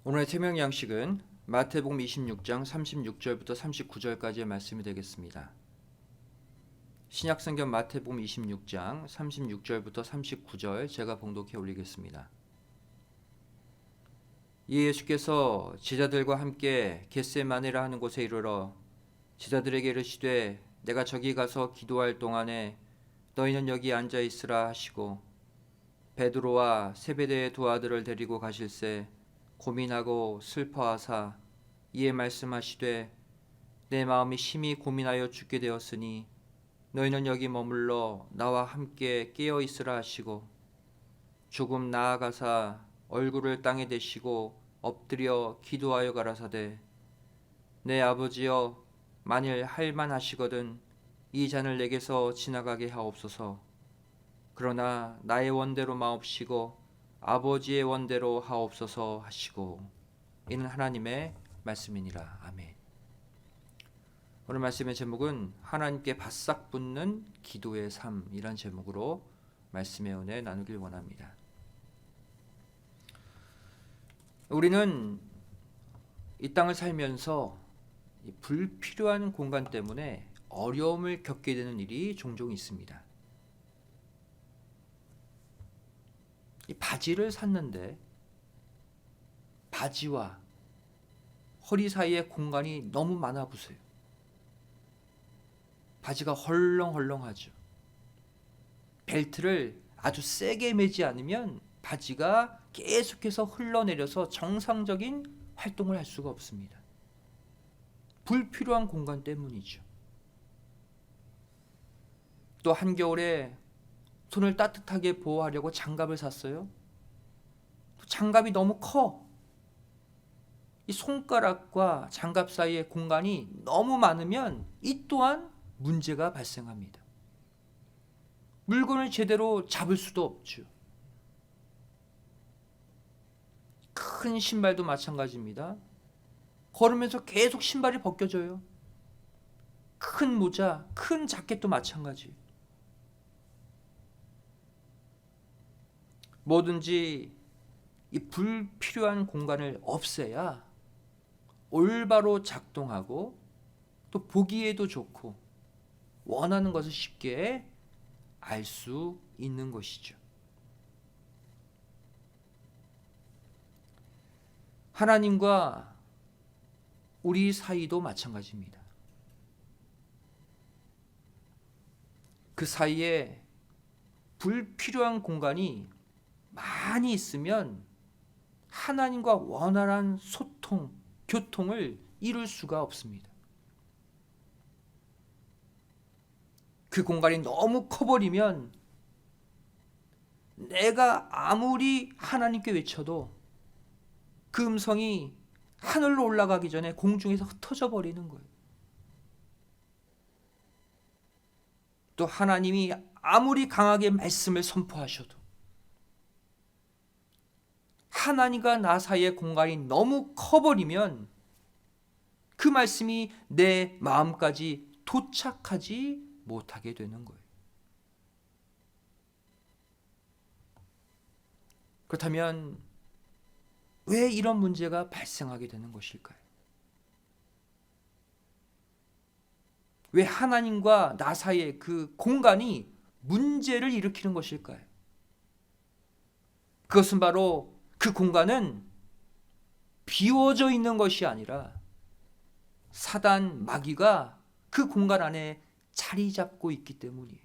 오늘의 태명 양식은 마태복음 26장 36절부터 39절까지의 말씀이 되겠습니다. 신약성경 마태복음 26장 36절부터 39절 제가 봉독해 올리겠습니다. 이에 예수께서 제자들과 함께 겟세마네라 하는 곳에 이르러 제자들에게 이르시되 내가 저기 가서 기도할 동안에 너희는 여기 앉아 있으라 하시고 베드로와 세베대의 두 아들을 데리고 가실새 고민하고 슬퍼하사 이에 말씀하시되 내 마음이 심히 고민하여 죽게 되었으니 너희는 여기 머물러 나와 함께 깨어 있으라 하시고 조금 나아가사 얼굴을 땅에 대시고 엎드려 기도하여 가라사대 내 아버지여 만일 할만하시거든 이 잔을 내게서 지나가게 하옵소서. 그러나 나의 원대로 마옵시고 아버지의 원대로 하옵소서 하시고. 이는 하나님의 말씀이니라. 아멘. 오늘 말씀의 제목은 하나님께 바싹 붙는 기도의 삶이란 제목으로 말씀의 은혜 나누길 원합니다. 우리는 이 땅을 살면서 불필요한 공간 때문에 어려움을 겪게 되는 일이 종종 있습니다. 이 바지를 샀는데 바지와 허리 사이에 공간이 너무 많아 보세요. 바지가 헐렁헐렁하죠. 벨트를 아주 세게 매지 않으면 바지가 계속해서 흘러내려서 정상적인 활동을 할 수가 없습니다. 불필요한 공간 때문이죠. 또 한겨울에 손을 따뜻하게 보호하려고 장갑을 샀어요. 장갑이 너무 커. 이 손가락과 장갑 사이의 공간이 너무 많으면 이 또한 문제가 발생합니다. 물건을 제대로 잡을 수도 없죠. 큰 신발도 마찬가지입니다. 걸으면서 계속 신발이 벗겨져요. 큰 모자, 큰 자켓도 마찬가지. 뭐든지 이 불필요한 공간을 없애야 올바로 작동하고 또 보기에도 좋고 원하는 것을 쉽게 알 수 있는 것이죠. 하나님과 우리 사이도 마찬가지입니다. 그 사이에 불필요한 공간이 많이 있으면 하나님과 원활한 소통, 교통을 이룰 수가 없습니다. 그 공간이 너무 커버리면 내가 아무리 하나님께 외쳐도 그 음성이 하늘로 올라가기 전에 공중에서 흩어져 버리는 거예요. 또 하나님이 아무리 강하게 말씀을 선포하셔도 하나님과 나 사이의 공간이 너무 커버리면 그 말씀이 내 마음까지 도착하지 못하게 되는 거예요. 그렇다면 왜 이런 문제가 발생하게 되는 것일까요? 왜 하나님과 나 사이의 그 공간이 문제를 일으키는 것일까요? 그것은 바로 그 공간은 비워져 있는 것이 아니라 사단 마귀가 그 공간 안에 자리 잡고 있기 때문이에요.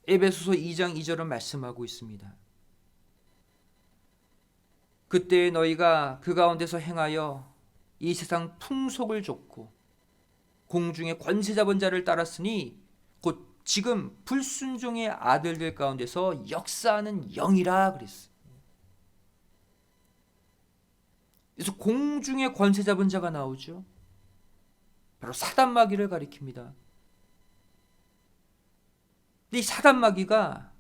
에베소서 2장 2절은 말씀하고 있습니다. 그때 너희가 그 가운데서 행하여 이 세상 풍속을 좇고 공중의 권세 잡은 자를 따랐으니 곧 지금 불순종의 아들들 가운데서 역사하는 영이라 그랬어요. 그래서 공중의 권세 잡은 자가 나오죠. 바로 사단 마귀를 가리킵니다. 이 사단 마귀가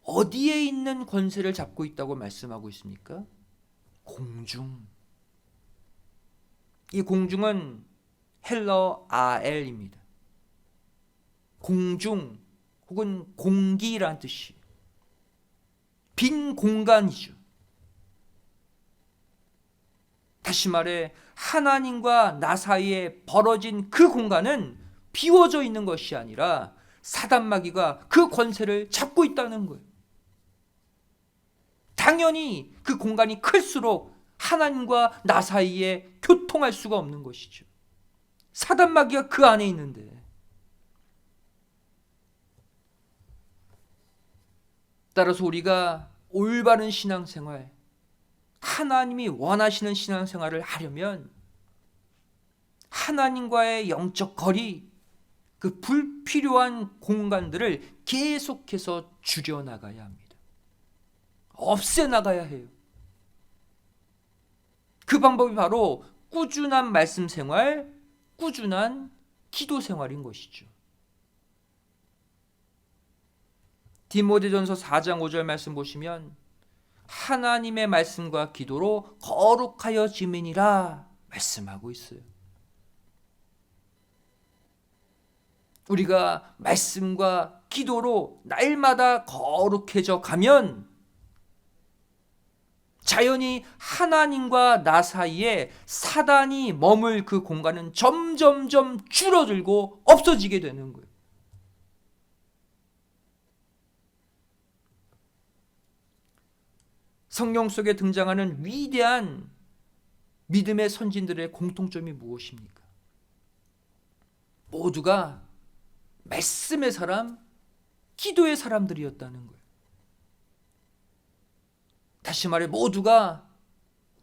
어디에 있는 권세를 잡고 있다고 말씀하고 있습니까? 공중. 이 공중은 헬러 아엘입니다. 공중 혹은 공기란 뜻이. 빈 공간이죠. 다시 말해 하나님과 나 사이에 벌어진 그 공간은 비워져 있는 것이 아니라 사단마귀가 그 권세를 잡고 있다는 거예요. 당연히 그 공간이 클수록 하나님과 나 사이에 교통할 수가 없는 것이죠. 사단마귀가 그 안에 있는데. 따라서 우리가 올바른 신앙생활, 하나님이 원하시는 신앙생활을 하려면 하나님과의 영적 거리, 그 불필요한 공간들을 계속해서 줄여나가야 합니다. 없애나가야 해요. 그 방법이 바로 꾸준한 말씀 생활, 꾸준한 기도 생활인 것이죠. 디모데전서 4장 5절 말씀 보시면 하나님의 말씀과 기도로 거룩하여짐이니라 말씀하고 있어요. 우리가 말씀과 기도로 날마다 거룩해져 가면 자연히 하나님과 나 사이에 사단이 머물 그 공간은 점점점 줄어들고 없어지게 되는 거예요. 성경 속에 등장하는 위대한 믿음의 선진들의 공통점이 무엇입니까? 모두가 말씀의 사람, 기도의 사람들이었다는 거예요. 다시 말해 모두가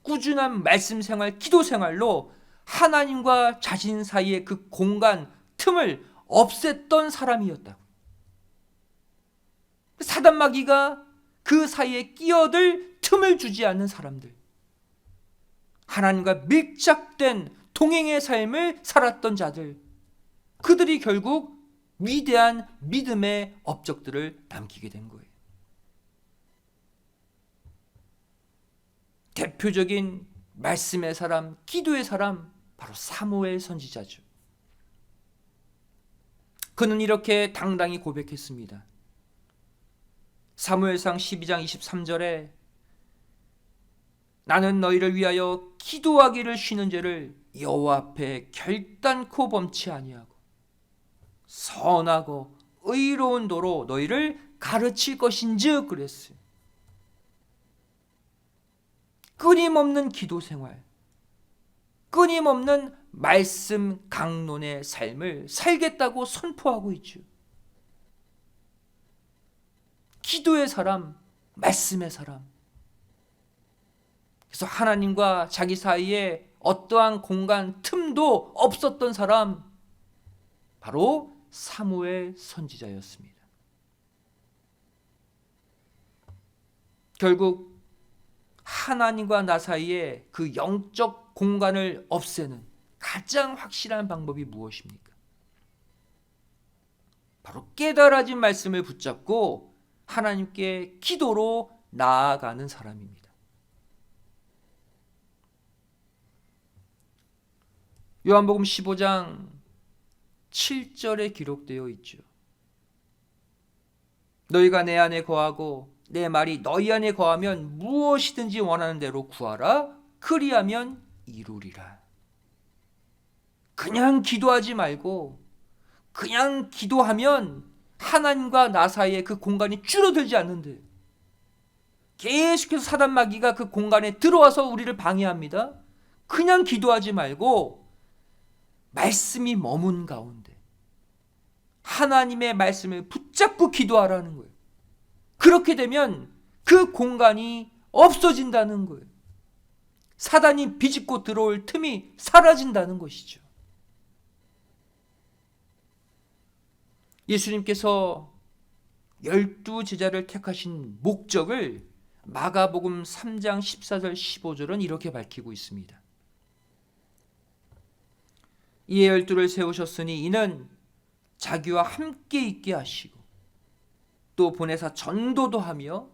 꾸준한 말씀 생활, 기도 생활로 하나님과 자신 사이의 그 공간, 틈을 없앴던 사람이었다고. 사단마귀가 그 사이에 끼어들 틈을 주지 않는 사람들, 하나님과 밀착된 동행의 삶을 살았던 자들, 그들이 결국 위대한 믿음의 업적들을 남기게 된 거예요. 대표적인 말씀의 사람, 기도의 사람, 바로 사무엘 선지자죠. 그는 이렇게 당당히 고백했습니다. 사무엘상 12장 23절에 나는 너희를 위하여 기도하기를 쉬는 죄를 여호와 앞에 결단코 범치 아니하고 선하고 의로운 도로 너희를 가르칠 것인즉 그랬어요. 끊임없는 기도 생활, 끊임없는 말씀 강론의 삶을 살겠다고 선포하고 있죠. 기도의 사람, 말씀의 사람. 그래서 하나님과 자기 사이에 어떠한 공간, 틈도 없었던 사람, 바로 사무엘 선지자였습니다. 결국 하나님과 나 사이에 그 영적 공간을 없애는 가장 확실한 방법이 무엇입니까? 바로 깨달아진 말씀을 붙잡고 하나님께 기도로 나아가는 사람입니다. 요한복음 15장 7절에 기록되어 있죠. 너희가 내 안에 거하고 내 말이 너희 안에 거하면 무엇이든지 원하는 대로 구하라. 그리하면 이루리라. 그냥 기도하지 말고 그냥 기도하면 하나님과 나 사이에 그 공간이 줄어들지 않는데 계속해서 사단마귀가 그 공간에 들어와서 우리를 방해합니다. 그냥 기도하지 말고 말씀이 머문 가운데 하나님의 말씀을 붙잡고 기도하라는 거예요. 그렇게 되면 그 공간이 없어진다는 거예요. 사단이 비집고 들어올 틈이 사라진다는 것이죠. 예수님께서 12 제자를 택하신 목적을 마가복음 3장 14절 15절은 이렇게 밝히고 있습니다. 이에 12를 세우셨으니 이는 자기와 함께 있게 하시고 또 보내사 전도도 하며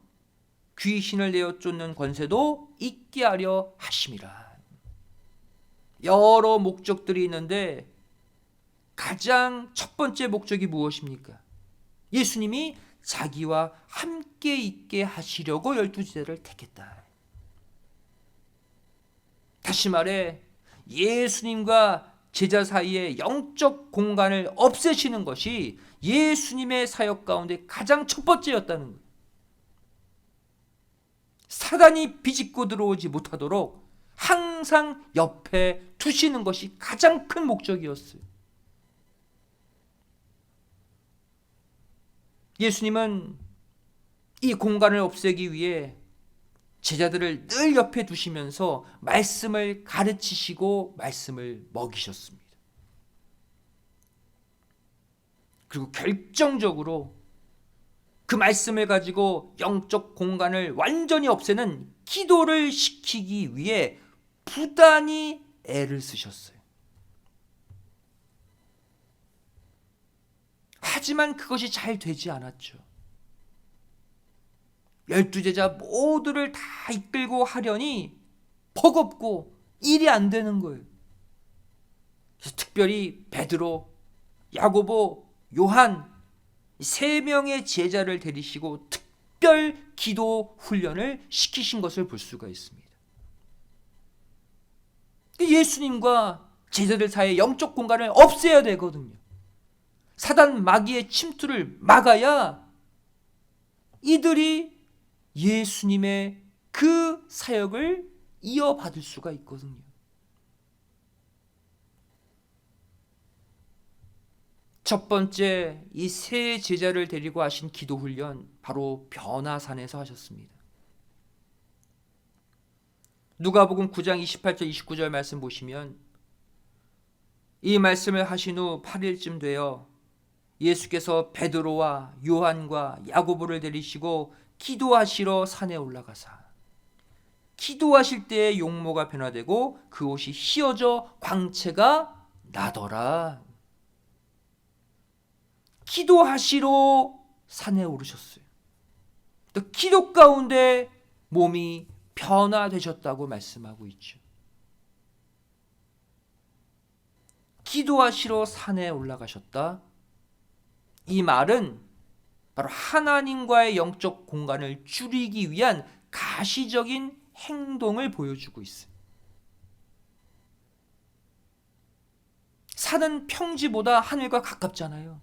귀신을 내어 쫓는 권세도 있게 하려 하심이라. 여러 목적들이 있는데 가장 첫 번째 목적이 무엇입니까? 예수님이 자기와 함께 있게 하시려고 12제자를 택했다. 다시 말해 예수님과 제자 사이의 영적 공간을 없애시는 것이 예수님의 사역 가운데 가장 첫 번째였다는 거예요. 사단이 비집고 들어오지 못하도록 항상 옆에 두시는 것이 가장 큰 목적이었어요. 예수님은 이 공간을 없애기 위해 제자들을 늘 옆에 두시면서 말씀을 가르치시고 말씀을 먹이셨습니다. 그리고 결정적으로 그 말씀을 가지고 영적 공간을 완전히 없애는 기도를 시키기 위해 부단히 애를 쓰셨어요. 하지만 그것이 잘 되지 않았죠. 12제자 모두를 다 이끌고 하려니 버겁고 일이 안 되는 거예요. 그래서 특별히 베드로, 야고보, 요한 3명의 제자를 데리시고 특별 기도 훈련을 시키신 것을 볼 수가 있습니다. 예수님과 제자들 사이의 영적 공간을 없애야 되거든요. 사단 마귀의 침투를 막아야 이들이 예수님의 그 사역을 이어받을 수가 있거든요. 첫 번째 이 세 제자를 데리고 하신 기도 훈련, 바로 변화산에서 하셨습니다. 누가복음 9장 28절 29절 말씀 보시면 이 말씀을 하신 후 8일쯤 되어 예수께서 베드로와 요한과 야고보를 데리시고 기도하시러 산에 올라가사 기도하실 때에 용모가 변화되고 그 옷이 휘어져 광채가 나더라. 기도하시러 산에 오르셨어요. 또 기도 가운데 몸이 변화되셨다고 말씀하고 있죠. 기도하시러 산에 올라가셨다. 이 말은 바로 하나님과의 영적 공간을 줄이기 위한 가시적인 행동을 보여주고 있어요. 산은 평지보다 하늘과 가깝잖아요.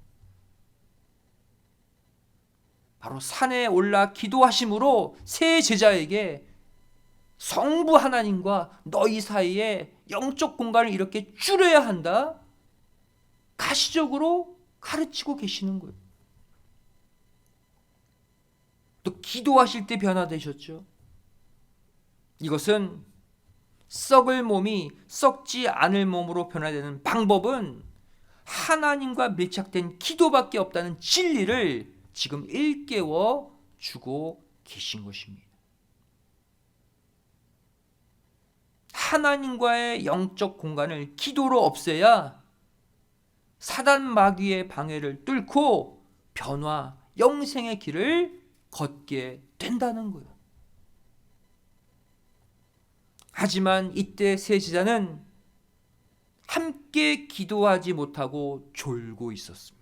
바로 산에 올라 기도하심으로 세 제자에게 성부 하나님과 너희 사이에 영적 공간을 이렇게 줄여야 한다, 가시적으로 가르치고 계시는 거예요. 또 기도하실 때 변화되셨죠. 이것은 썩을 몸이 썩지 않을 몸으로 변화되는 방법은 하나님과 밀착된 기도밖에 없다는 진리를 지금 일깨워 주고 계신 것입니다. 하나님과의 영적 공간을 기도로 없애야 사단 마귀의 방해를 뚫고 변화, 영생의 길을 걷게 된다는 거예요. 하지만 이때 세 제자는 함께 기도하지 못하고 졸고 있었습니다.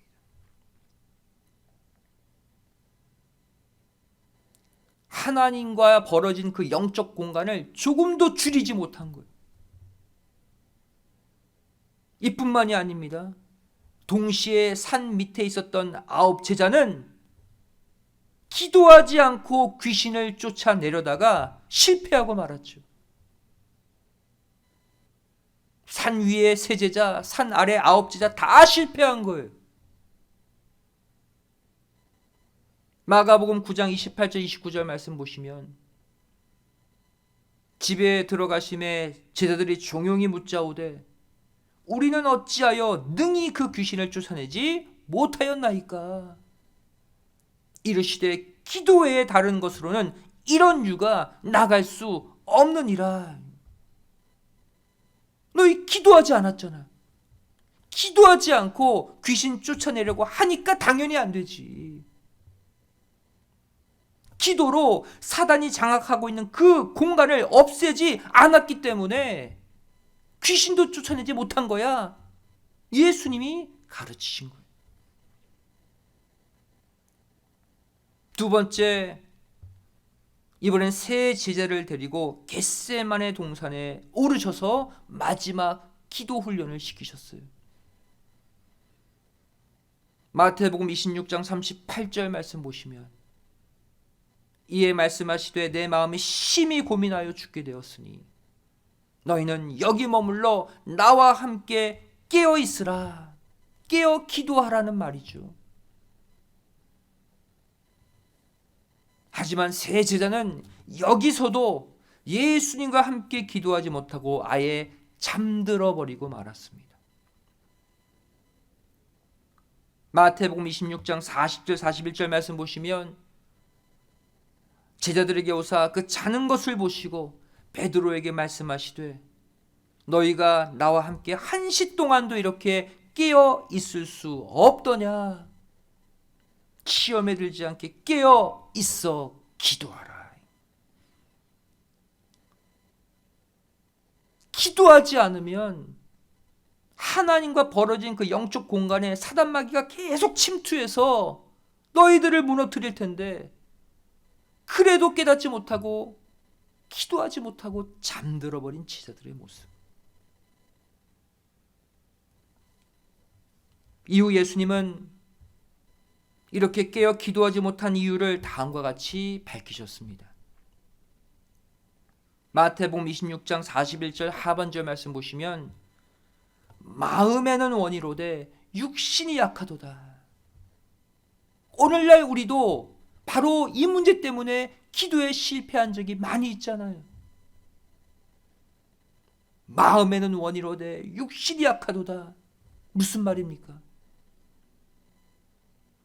하나님과 벌어진 그 영적 공간을 조금도 줄이지 못한 거예요. 이뿐만이 아닙니다. 동시에 산 밑에 있었던 9 제자는 기도하지 않고 귀신을 쫓아내려다가 실패하고 말았죠. 산 위에 3 제자, 산 아래 9 제자 다 실패한 거예요. 마가복음 9장 28절 29절 말씀 보시면 집에 들어가심에 제자들이 종용이 묻자오되 우리는 어찌하여 능히 그 귀신을 쫓아내지 못하였나이까. 이르시되 기도 외에 다른 것으로는 이런 유가 나갈 수 없느니라. 너희 기도하지 않았잖아. 기도하지 않고 귀신 쫓아내려고 하니까 당연히 안 되지. 기도로 사단이 장악하고 있는 그 공간을 없애지 않았기 때문에 귀신도 쫓아내지 못한 거야. 예수님이 가르치신 거예요. 두 번째, 이번엔 세 제자를 데리고 겟세마네 동산에 오르셔서 마지막 기도 훈련을 시키셨어요. 마태복음 26장 38절 말씀 보시면, 이에 말씀하시되 내 마음이 심히 고민하여 죽게 되었으니 너희는 여기 머물러 나와 함께 깨어 있으라. 깨어 기도하라는 말이죠. 하지만 세 제자는 여기서도 예수님과 함께 기도하지 못하고 아예 잠들어 버리고 말았습니다. 마태복음 26장 40절 41절 말씀 보시면, 제자들에게 오사 그 자는 것을 보시고 베드로에게 말씀하시되 너희가 나와 함께 한 시 동안도 이렇게 깨어 있을 수 없더냐. 시험에 들지 않게 깨어 있어 기도하라. 기도하지 않으면 하나님과 벌어진 그 영적 공간에 사단 마귀가 계속 침투해서 너희들을 무너뜨릴 텐데, 그래도 깨닫지 못하고 기도하지 못하고 잠들어 버린 제자들의 모습. 이후 예수님은 이렇게 깨어 기도하지 못한 이유를 다음과 같이 밝히셨습니다. 마태복음 26장 41절 하반절 말씀 보시면, 마음에는 원이로되 육신이 약하도다. 오늘날 우리도 바로 이 문제 때문에 기도에 실패한 적이 많이 있잖아요. 마음에는 원이로되 육신이 약하도다. 무슨 말입니까?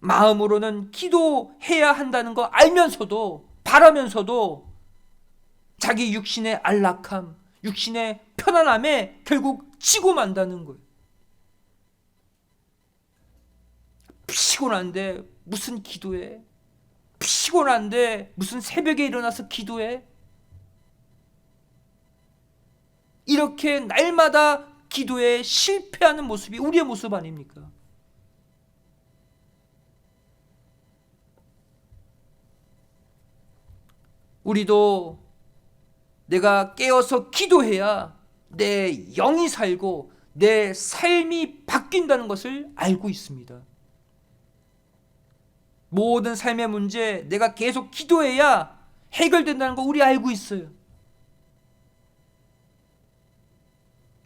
마음으로는 기도해야 한다는 거 알면서도, 바라면서도 자기 육신의 안락함, 육신의 편안함에 결국 지고 만다는 거예요. 피곤한데 무슨 기도해? 피곤한데 무슨 새벽에 일어나서 기도해? 이렇게 날마다 기도에 실패하는 모습이 우리의 모습 아닙니까? 우리도 내가 깨어서 기도해야 내 영이 살고 내 삶이 바뀐다는 것을 알고 있습니다. 모든 삶의 문제 내가 계속 기도해야 해결된다는 거 우리 알고 있어요.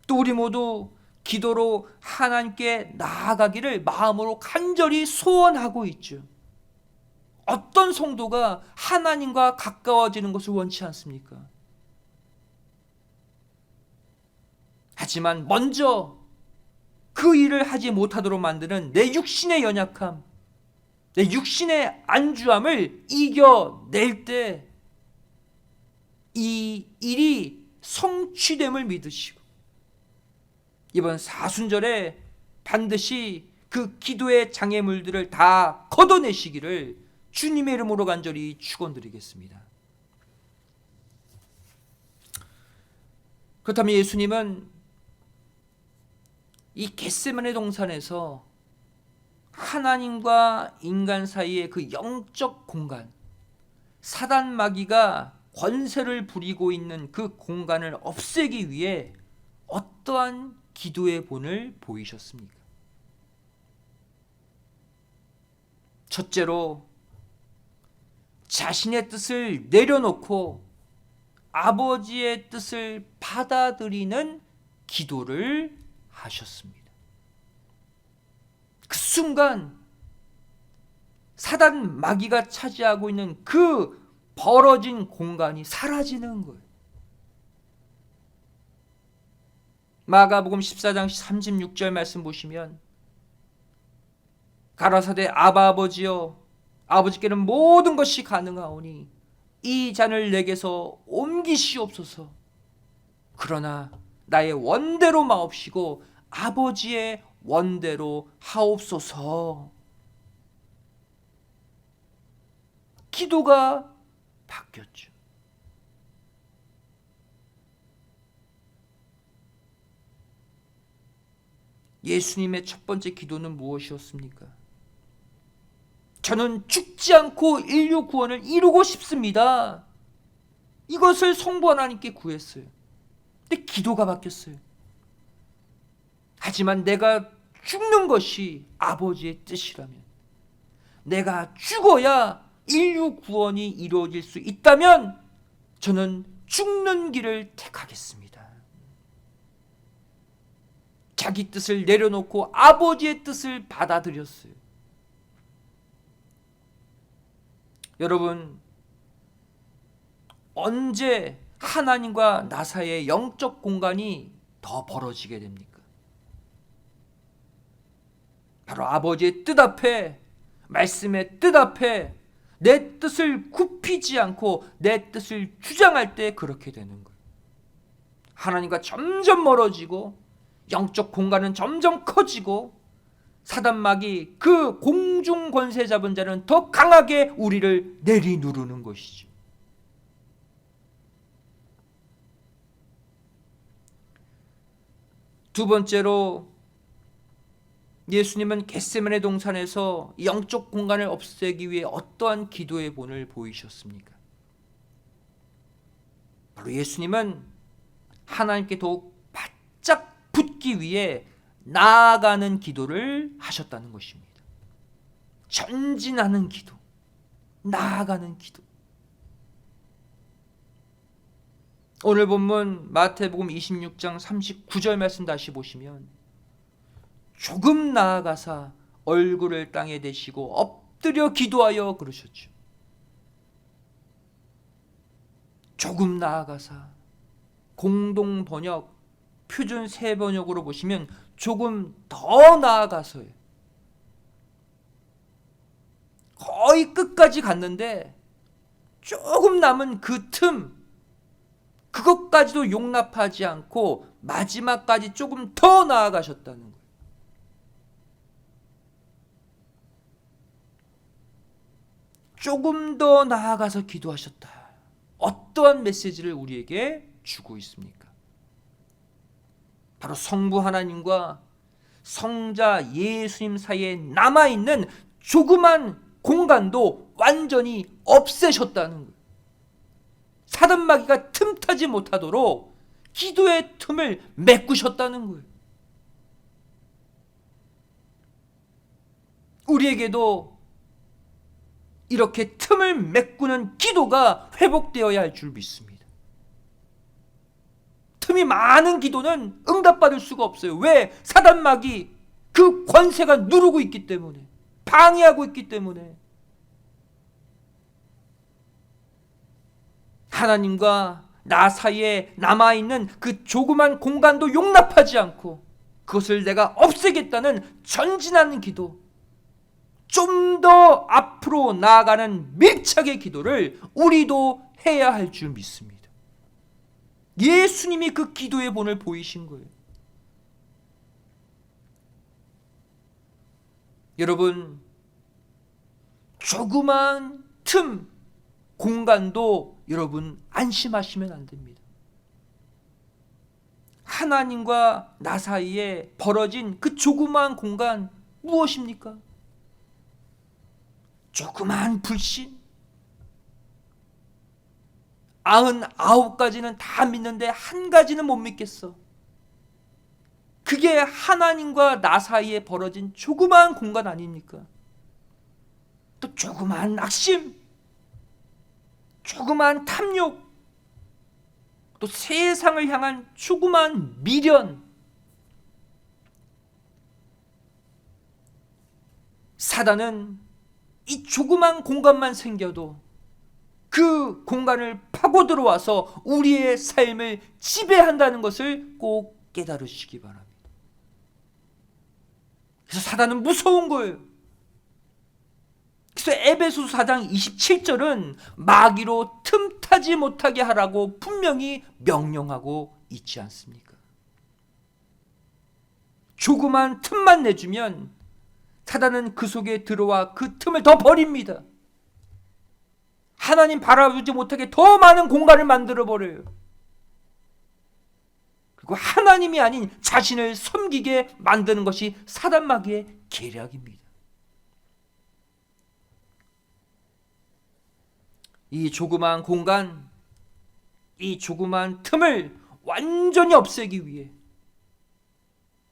또 우리 모두 기도로 하나님께 나아가기를 마음으로 간절히 소원하고 있죠. 어떤 성도가 하나님과 가까워지는 것을 원치 않습니까? 하지만 먼저 그 일을 하지 못하도록 만드는 내 육신의 연약함, 내 육신의 안주함을 이겨낼 때 이 일이 성취됨을 믿으시고, 이번 사순절에 반드시 그 기도의 장애물들을 다 걷어내시기를 주님의 이름으로 간절히 축원드리겠습니다. 그렇다면 예수님은 이 겟세마네 동산에서 하나님과 인간 사이의 그 영적 공간, 사단 마귀가 권세를 부리고 있는 그 공간을 없애기 위해 어떠한 기도의 본을 보이셨습니까? 첫째로 자신의 뜻을 내려놓고 아버지의 뜻을 받아들이는 기도를 하셨습니다. 그 순간 사단 마귀가 차지하고 있는 그 벌어진 공간이 사라지는 거예요. 마가복음 14장 36절 말씀 보시면, 가라사대 아바 아버지여, 아버지께는 모든 것이 가능하오니 이 잔을 내게서 옮기시옵소서. 그러나 나의 원대로 마옵시고 아버지의 원대로 하옵소서. 기도가 바뀌었죠. 예수님의 첫 번째 기도는 무엇이었습니까? 저는 죽지 않고 인류 구원을 이루고 싶습니다. 이것을 성부 하나님께 구했어요. 근데 기도가 바뀌었어요. 하지만 내가 죽는 것이 아버지의 뜻이라면, 내가 죽어야 인류 구원이 이루어질 수 있다면 저는 죽는 길을 택하겠습니다. 자기 뜻을 내려놓고 아버지의 뜻을 받아들였어요. 여러분, 언제 하나님과 나 사이의 영적 공간이 더 벌어지게 됩니까? 바로 아버지의 뜻 앞에, 말씀의 뜻 앞에 내 뜻을 굽히지 않고 내 뜻을 주장할 때 그렇게 되는 거예요. 하나님과 점점 멀어지고 영적 공간은 점점 커지고 사단마귀, 그 공중 권세 잡은 자는 더 강하게 우리를 내리누르는 것이죠. 두 번째로, 예수님은 겟세마네 동산에서 영적 공간을 없애기 위해 어떠한 기도의 본을 보이셨습니까? 바로 예수님은 하나님께 더욱 바짝 붙기 위해 나아가는 기도를 하셨다는 것입니다. 전진하는 기도, 나아가는 기도. 오늘 본문 마태복음 26장 39절 말씀 다시 보시면, 조금 나아가사 얼굴을 땅에 대시고 엎드려 기도하여 그러셨죠. 조금 나아가사, 공동 번역, 표준 새 번역으로 보시면 조금 더 나아가서요. 거의 끝까지 갔는데 조금 남은 그 틈, 그것까지도 용납하지 않고 마지막까지 조금 더 나아가셨다는 거예요. 조금 더 나아가서 기도하셨다. 어떠한 메시지를 우리에게 주고 있습니까? 바로 성부 하나님과 성자 예수님 사이에 남아있는 조그만 공간도 완전히 없애셨다는 거예요. 사단마귀가 틈타지 못하도록 기도의 틈을 메꾸셨다는 거예요. 우리에게도 이렇게 틈을 메꾸는 기도가 회복되어야 할 줄 믿습니다. 틈이 많은 기도는 응답받을 수가 없어요. 왜? 사단마귀 그 권세가 누르고 있기 때문에, 방해하고 있기 때문에. 하나님과 나 사이에 남아있는 그 조그만 공간도 용납하지 않고 그것을 내가 없애겠다는 전진하는 기도, 좀 더 앞으로 나아가는 밀착의 기도를 우리도 해야 할 줄 믿습니다. 예수님이 그 기도의 본을 보이신 거예요. 여러분, 조그만 틈, 공간도 여러분 안심하시면 안 됩니다. 하나님과 나 사이에 벌어진 그 조그만 공간 무엇입니까? 조그만 불신. 99가지는 다 믿는데 한 가지는 못 믿겠어. 그게 하나님과 나 사이에 벌어진 조그만 공간 아닙니까? 또 조그만 낙심, 조그만 탐욕, 또 세상을 향한 조그만 미련. 사단은 이 조그만 공간만 생겨도 그 공간을 파고 들어와서 우리의 삶을 지배한다는 것을 꼭 깨달으시기 바랍니다. 그래서 사단은 무서운 거예요. 그래서 에베소서 4장 27절은 마귀로 틈타지 못하게 하라고 분명히 명령하고 있지 않습니까? 조그만 틈만 내주면 사단은 그 속에 들어와 그 틈을 더 버립니다. 하나님 바라보지 못하게 더 많은 공간을 만들어버려요. 그리고 하나님이 아닌 자신을 섬기게 만드는 것이 사단마귀의 계략입니다. 이 조그만 공간, 이 조그만 틈을 완전히 없애기 위해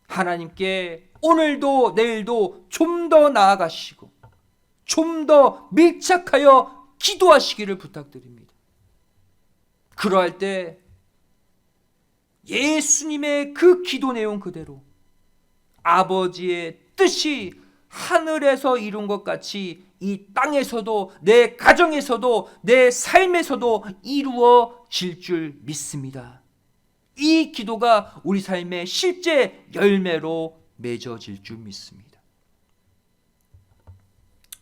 하나님께 오늘도 내일도 좀 더 나아가시고 좀 더 밀착하여 기도하시기를 부탁드립니다. 그러할 때 예수님의 그 기도 내용 그대로 아버지의 뜻이 하늘에서 이룬 것 같이 이 땅에서도 내 가정에서도 내 삶에서도 이루어질 줄 믿습니다. 이 기도가 우리 삶의 실제 열매로 맺어질 줄 믿습니다.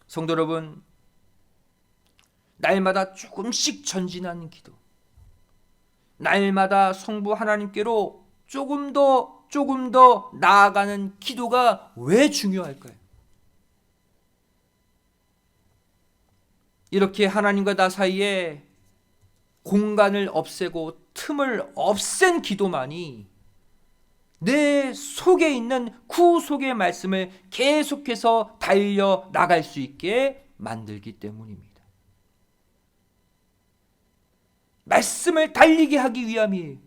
성도 여러분, 날마다 조금씩 전진하는 기도, 날마다 성부 하나님께로 조금 더 나아가는 기도가 왜 중요할까요? 이렇게 하나님과 나 사이에 공간을 없애고 틈을 없앤 기도만이 내 속에 있는 구속의 말씀을 계속해서 달려 나갈 수 있게 만들기 때문입니다. 말씀을 달리게 하기 위함이에요.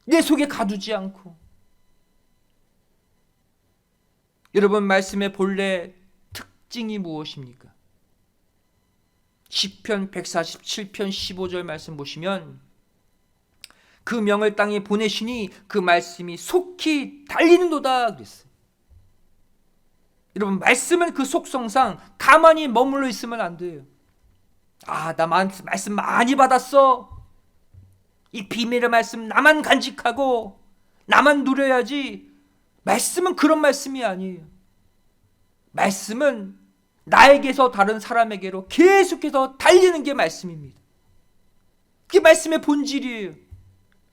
내 속에 가두지 않고. 여러분, 말씀의 본래 특징이 무엇입니까? 시편 147편 15절 말씀 보시면 그 명을 땅에 보내시니 그 말씀이 속히 달리는도다 그랬어요. 여러분, 말씀은 그 속성상 가만히 머물러 있으면 안 돼요. 나 말씀 많이 받았어. 이 비밀의 말씀 나만 간직하고 나만 누려야지. 말씀은 그런 말씀이 아니에요. 말씀은 나에게서 다른 사람에게로 계속해서 달리는 게 말씀입니다. 그게 말씀의 본질이에요.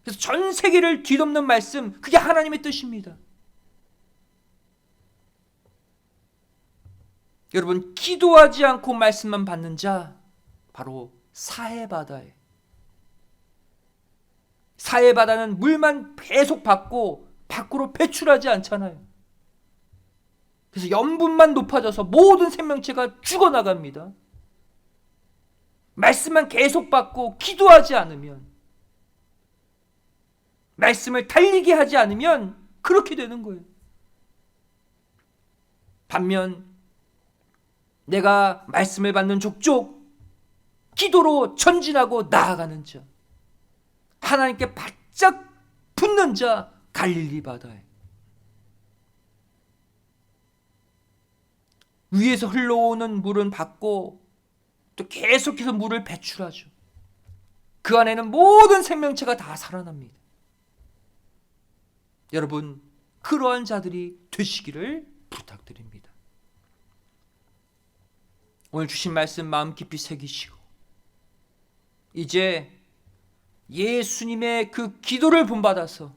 그래서 전 세계를 뒤덮는 말씀, 그게 하나님의 뜻입니다. 여러분, 기도하지 않고 말씀만 받는 자, 바로 사해바다예요. 사해바다는 물만 계속 받고 밖으로 배출하지 않잖아요. 그래서 염분만 높아져서 모든 생명체가 죽어나갑니다. 말씀만 계속 받고 기도하지 않으면, 말씀을 달리게 하지 않으면 그렇게 되는 거예요. 반면 내가 말씀을 받는 족족 기도로 전진하고 나아가는 자, 하나님께 바짝 붙는 자, 갈릴리 바다에 위에서 흘러오는 물은 받고 또 계속해서 물을 배출하죠. 그 안에는 모든 생명체가 다 살아납니다. 여러분, 그러한 자들이 되시기를 부탁드립니다. 오늘 주신 말씀 마음 깊이 새기시고 이제 예수님의 그 기도를 본받아서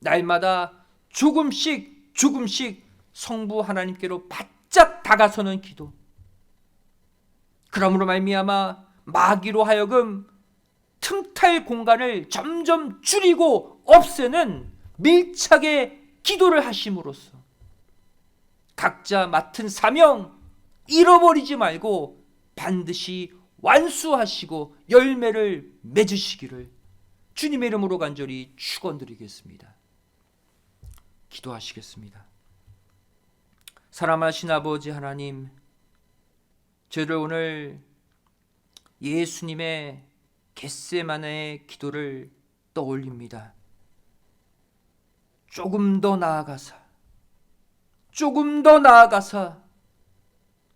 날마다 조금씩 성부 하나님께로 바짝 다가서는 기도, 그러므로 말미암아 마귀로 하여금 틈탈 공간을 점점 줄이고 없애는 밀착의 기도를 하심으로써 각자 맡은 사명 잃어버리지 말고 반드시 완수하시고 열매를 맺으시기를 주님의 이름으로 간절히 축원드리겠습니다. 기도하시겠습니다. 사랑하신 아버지 하나님, 저희를 오늘 예수님의 겟세마네의 기도를 떠올립니다. 조금 더 나아가사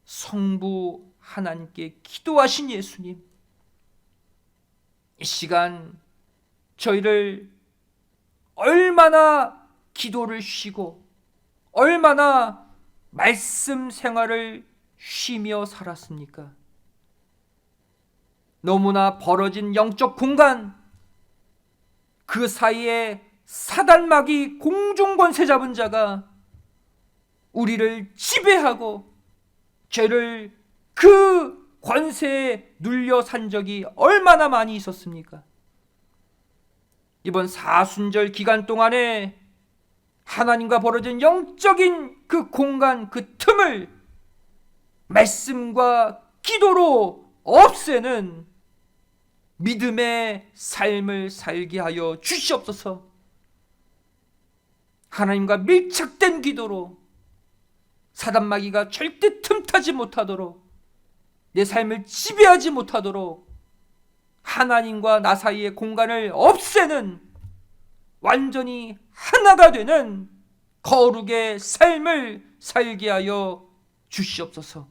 성부 하나님께 기도하신 예수님, 이 시간 저희를 얼마나 기도를 쉬고 얼마나 말씀 생활을 쉬며 살았습니까? 너무나 벌어진 영적 공간, 그 사이에 사단마귀 공중권세 잡은 자가 우리를 지배하고 죄를 그 권세에 눌려 산 적이 얼마나 많이 있었습니까? 이번 사순절 기간 동안에 하나님과 벌어진 영적인 그 공간, 그 틈을 말씀과 기도로 없애는 믿음의 삶을 살게 하여 주시옵소서. 하나님과 밀착된 기도로 사단마귀가 절대 틈타지 못하도록, 내 삶을 지배하지 못하도록 하나님과 나 사이의 공간을 없애는, 완전히 하나가 되는 거룩의 삶을 살게 하여 주시옵소서.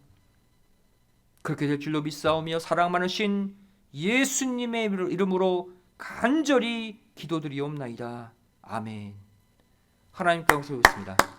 그렇게 될 줄로 믿사오며 사랑 많으신 예수님의 이름으로 간절히 기도드리옵나이다. 아멘. 하나님께 영광을 돌리겠습니다.